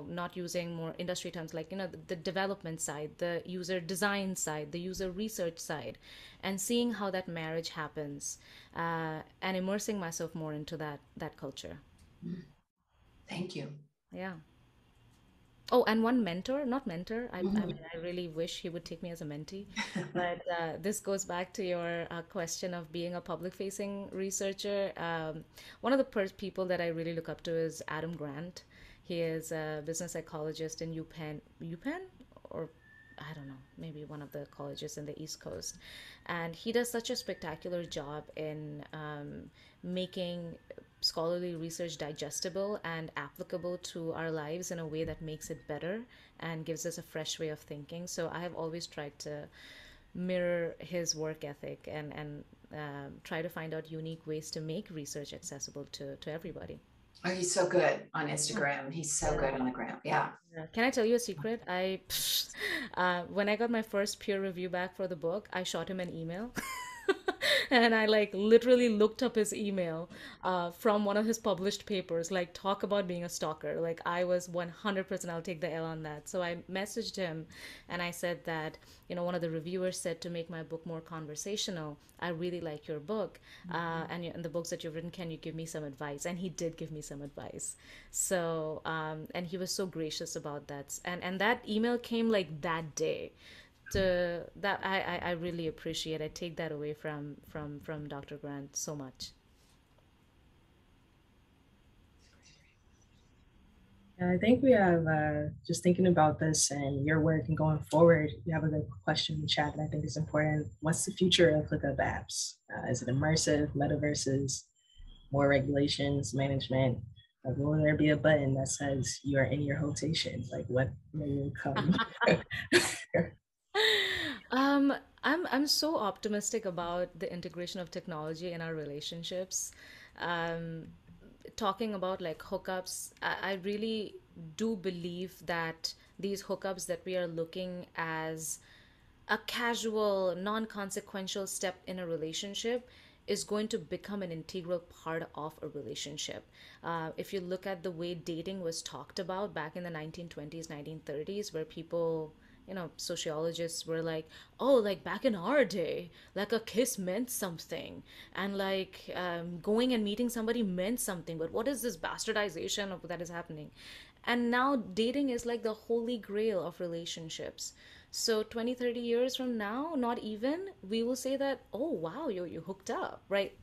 not using more industry terms, like, the development side, the user design side, the user research side, and seeing how that marriage happens, and immersing myself more into that culture. Thank you. Yeah. Oh, and one mentor, not mentor. I mean, I really wish he would take me as a mentee. But this goes back to your question of being a public-facing researcher. One of the people that I really look up to is Adam Grant. He is a business psychologist in UPenn, UPenn, or I don't know, maybe one of the colleges in the East Coast. And he does such a spectacular job in making scholarly research digestible and applicable to our lives in a way that makes it better and gives us a fresh way of thinking. So I have always tried to mirror his work ethic and try to find out unique ways to make research accessible to everybody. Oh, he's so good on Instagram. He's so Yeah. good on the gram. Yeah. Yeah. Can I tell you a secret? When I got my first peer review back for the book, I shot him an email. And I like literally looked up his email from one of his published papers, like talk about being a stalker. Like I was 100%, I'll take the L on that. So I messaged him and I said that, one of the reviewers said to make my book more conversational, I really like your book, and the books that you've written, can you give me some advice? And he did give me some advice. So, and he was so gracious about that. And that email came like that day. To that I really appreciate. I take that away from Dr. Grant so much. I think we have, just thinking about this and your work and going forward, we have a good question in the chat that I think is important. What's the future of hookup apps? Is it immersive, metaverses, more regulations, management? Like, will there be a button that says you are in your rotation? Like, what will come? Um, I'm so optimistic about the integration of technology in our relationships. Um, Talking about like hookups, I really do believe that these hookups that we are looking as a casual, non-consequential step in a relationship is going to become an integral part of a relationship. If you look at the way dating was talked about back in the 1920s, 1930s, where people, sociologists were like, oh, like back in our day, like a kiss meant something, and like going and meeting somebody meant something. But what is this bastardization of that is happening? And now dating is like the holy grail of relationships. So 20, 30 years from now, not even, we will say that, oh, wow, you hooked up, right?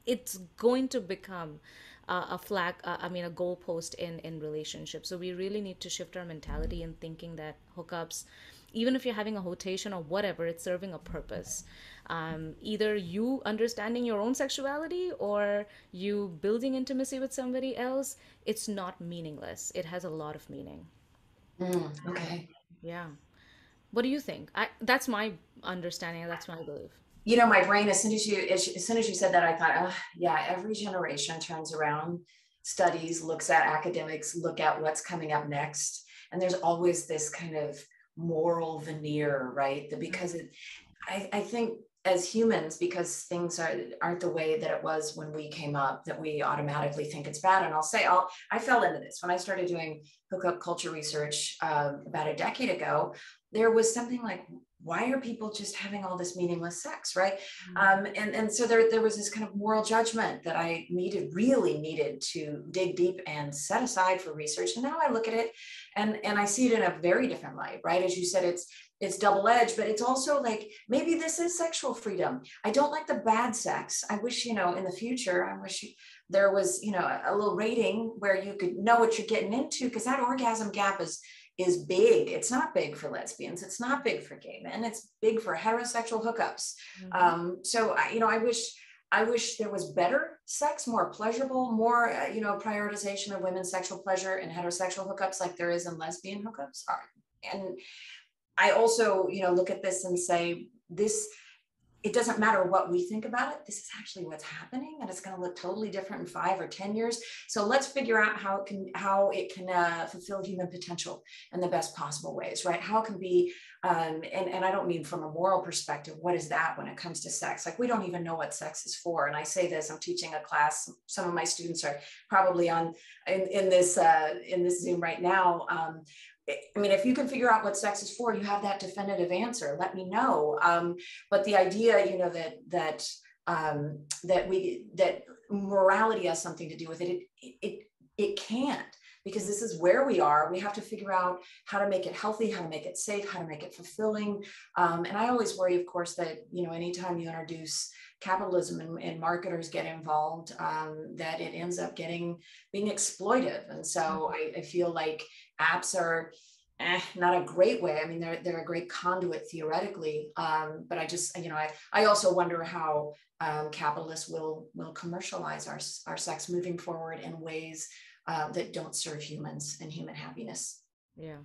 It's going to become a flag, I mean, a goalpost in relationships. So we really need to shift our mentality in thinking that hookups, even if you're having a rotation or whatever, it's serving a purpose. Either you understanding your own sexuality or you building intimacy with somebody else, it's not meaningless. It has a lot of meaning. Okay. Yeah. What do you think? That's my understanding. That's my belief. My brain, as soon as you said that, I thought, oh, yeah, every generation turns around, studies, looks at academics, look at what's coming up next. And there's always this kind of moral veneer, right? Because I think as humans, because things aren't the way that it was when we came up, that we automatically think it's bad. And I'll say, I fell into this when I started doing hookup culture research about a decade ago. There was something like, why are people just having all this meaningless sex, right? And so there was this kind of moral judgment that I really needed to dig deep and set aside for research. And now I look at it and I see it in a very different light, right? As you said, it's double-edged, but it's also like, maybe this is sexual freedom. I don't like the bad sex. I wish, in the future, there was, a little rating where you could know what you're getting into, because that orgasm gap is big. It's not big for lesbians. It's not big for gay men. It's big for heterosexual hookups. So I wish there was better sex, more pleasurable, more, prioritization of women's sexual pleasure in heterosexual hookups like there is in lesbian hookups. And I also, look at this and say, it doesn't matter what we think about it. This is actually what's happening, and it's going to look totally different in 5 or 10 years. So let's figure out how it can fulfill human potential in the best possible ways, right? How it can be, and I don't mean from a moral perspective. What is that when it comes to sex? Like, we don't even know what sex is for. And I say this, I'm teaching a class. Some of my students are probably in this Zoom right now. I mean, if you can figure out what sex is for, you have that definitive answer, let me know. But the idea, that morality has something to do with it can't, because this is where we are. We have to figure out how to make it healthy, how to make it safe, how to make it fulfilling. And I always worry, of course, that, anytime you introduce capitalism and marketers get involved, that it ends up being exploitive. And so I feel like apps are not a great way. I mean, they're a great conduit theoretically, but I also wonder how capitalists will commercialize our sex moving forward in ways that don't serve humans and human happiness. Yeah.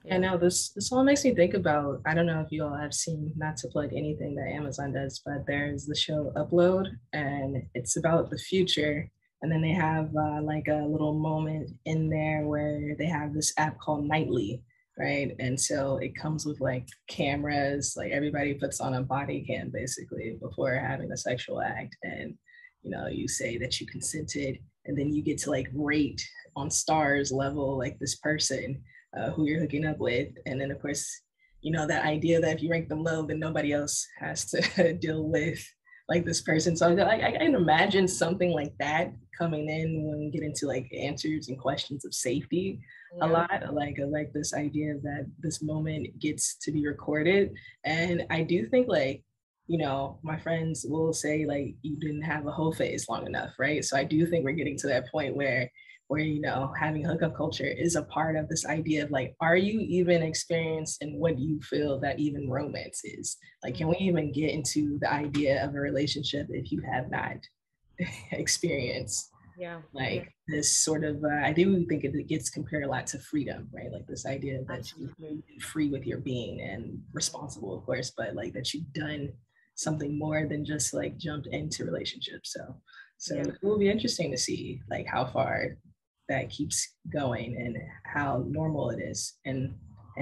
I know this all makes me think about, I don't know if you all have seen, not to plug anything that Amazon does, but there's the show Upload, and it's about the future. And then they have like a little moment in there where they have this app called Nightly, right? And so it comes with like cameras, like everybody puts on a body cam basically before having a sexual act. And, you say that you consented, and then you get to like rate on stars level, like this person who you're hooking up with. And then of course, that idea that if you rank them low, then nobody else has to deal with like this person. So I can imagine something like that coming in when we get into like answers and questions of safety. A lot, like this idea that this moment gets to be recorded. And I do think like, my friends will say like, you didn't have a whole phase long enough, right? So I do think we're getting to that point where having hookup culture is a part of this idea of like, are you even experienced in what you feel that even romance is? Like, can we even get into the idea of a relationship if you have not experienced this sort of, I do think it gets compared a lot to freedom, right? Like this idea that you're free with your being and responsible, of course, but like that you've done something more than just like jumped into relationships. So it will be interesting to see like how far that keeps going and how normal it is, and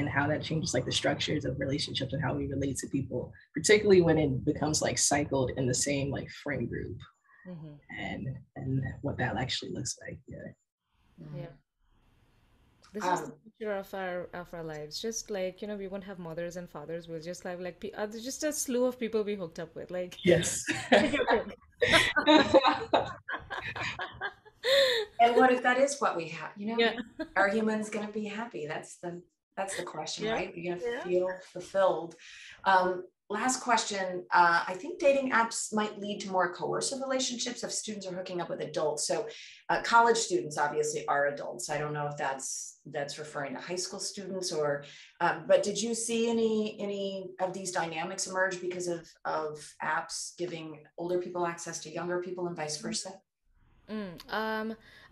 how that changes like the structures of relationships and how we relate to people, particularly when it becomes like cycled in the same like friend group, and what that actually looks like. This is the future of our lives. Just like, we won't have mothers and fathers. We'll just have like just a slew of people we hooked up with. Like, yes. And what if that is what we have? Are humans going to be happy? That's the question, right? You're going to feel fulfilled. Last question. I think dating apps might lead to more coercive relationships if students are hooking up with adults. So college students obviously are adults. I don't know if that's referring to high school students or, but did you see any of these dynamics emerge because of apps giving older people access to younger people and vice versa?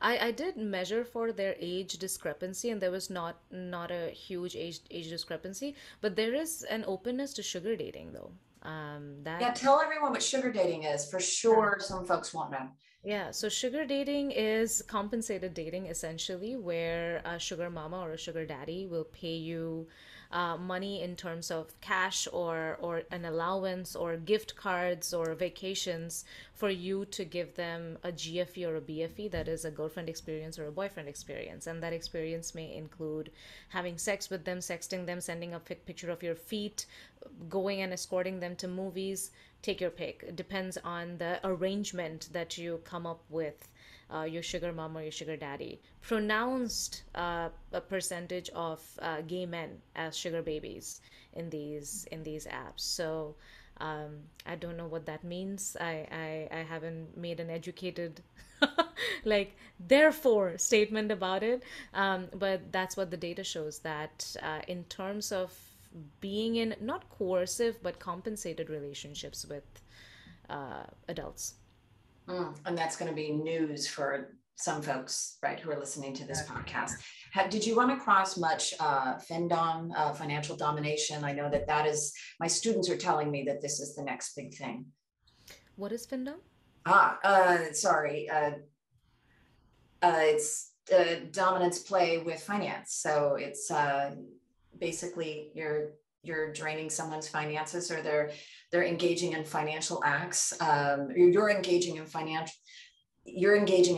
I did measure for their age discrepancy, and there was not a huge age discrepancy, but there is an openness to sugar dating though. Tell everyone what sugar dating is. For sure, some folks won't know. Yeah, so sugar dating is compensated dating essentially, where a sugar mama or a sugar daddy will pay you money in terms of cash or an allowance or gift cards or vacations for you to give them a GFE or a BFE, that is a girlfriend experience or a boyfriend experience. And that experience may include having sex with them, sexting them, sending a picture of your feet, going and escorting them to movies. Take your pick. It depends on the arrangement that you come up with, your sugar mom or your sugar daddy. Pronounced a percentage of gay men as sugar babies in these apps. So I don't know what that means. I haven't made an educated like therefore statement about it. But that's what the data shows, that in terms of being in not coercive but compensated relationships with adults. And that's going to be news for some folks, right, who are listening to this podcast. Did you run across much FinDom, financial domination? I know that is, my students are telling me that this is the next big thing. What is FinDom? Sorry. It's dominance play with finance. So it's basically you're draining someone's finances, or they're engaging in financial acts. You're engaging in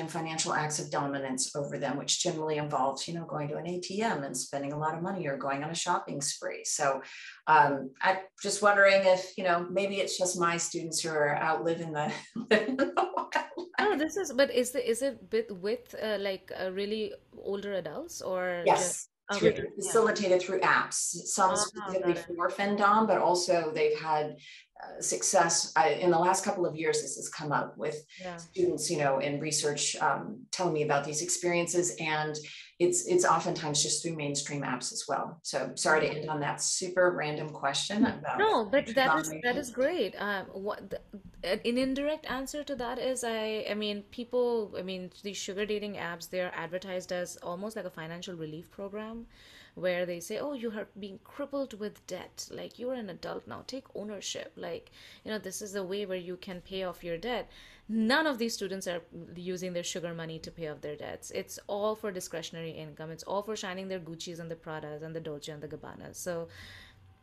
financial acts of dominance over them, which generally involves, going to an ATM and spending a lot of money or going on a shopping spree. So I'm just wondering if, maybe it's just my students who are out living the Oh, is it with like really older adults or yes. Facilitated through apps, some specifically for FinDom, but also they've had success. In the last couple of years, this has come up with students, in research telling me about these experiences, and it's oftentimes just through mainstream apps as well. So sorry to end on that super random question about. No, but that is great. An indirect answer to that is these sugar dating apps, they're advertised as almost like a financial relief program, where they say, oh, you are being crippled with debt, like you're an adult now, take ownership, like this is a way where you can pay off your debt. None of these students are using their sugar money to pay off their debts. It's all for discretionary income. It's all for shining their Gucci's and the Pradas and the Dolce and the Gabbanas. So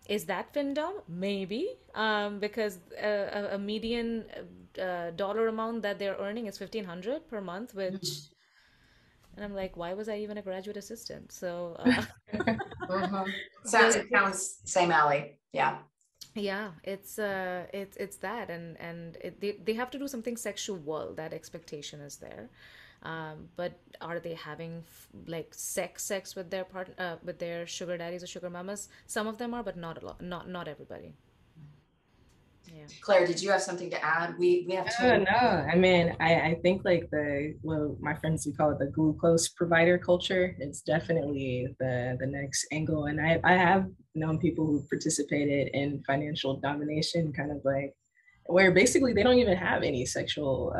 is that FinDom? Maybe, because a median dollar amount that they're earning is $1,500 per month, which, and I'm like, why was I even a graduate assistant? So, It sounds same alley, yeah. Yeah, it's that, and they have to do something sexual. That expectation is there. But are they having like sex with their partner, with their sugar daddies or sugar mamas? Some of them are, but not a lot. Not everybody. Yeah. Claire, did you have something to add? We have time. No, I mean, I think like my friends, we call it the glucose provider culture. It's definitely the next angle. And I have known people who participated in financial domination, kind of like where basically they don't even have any sexual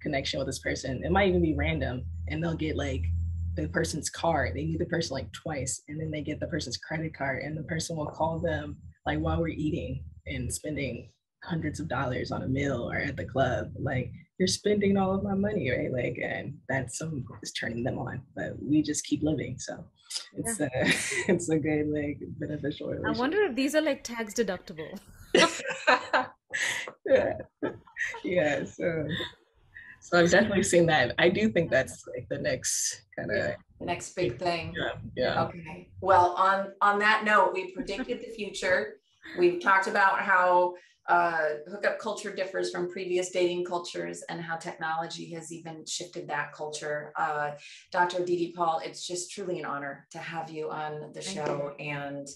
connection with this person. It might even be random, and they'll get like the person's card. They need the person like twice, and then they get the person's credit card, and the person will call them like while we're eating and spending hundreds of dollars on a meal or at the club. Like, you're spending all of my money, right? Like, and that's is turning them on, but we just keep living. So it's it's a good, like, beneficial relationship. I wonder if these are like tax deductible. Yeah, so I've definitely seen that. I do think that's like the next kind of the next big thing. Yeah. Okay. Well, on that note, we predicted the future. We've talked about how hookup culture differs from previous dating cultures and how technology has even shifted that culture. Dr. Dede Paul, it's just truly an honor to have you on the show. And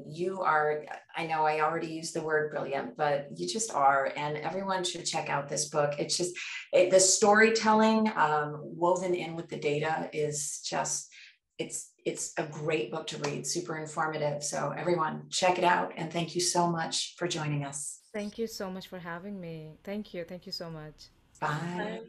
you are, I know I already used the word brilliant, but you just are, and everyone should check out this book. It's just, the storytelling woven in with the data is just, it's a great book to read, super informative. So everyone check it out. And thank you so much for joining us. Thank you so much for having me. Thank you. Thank you so much. Bye. Bye.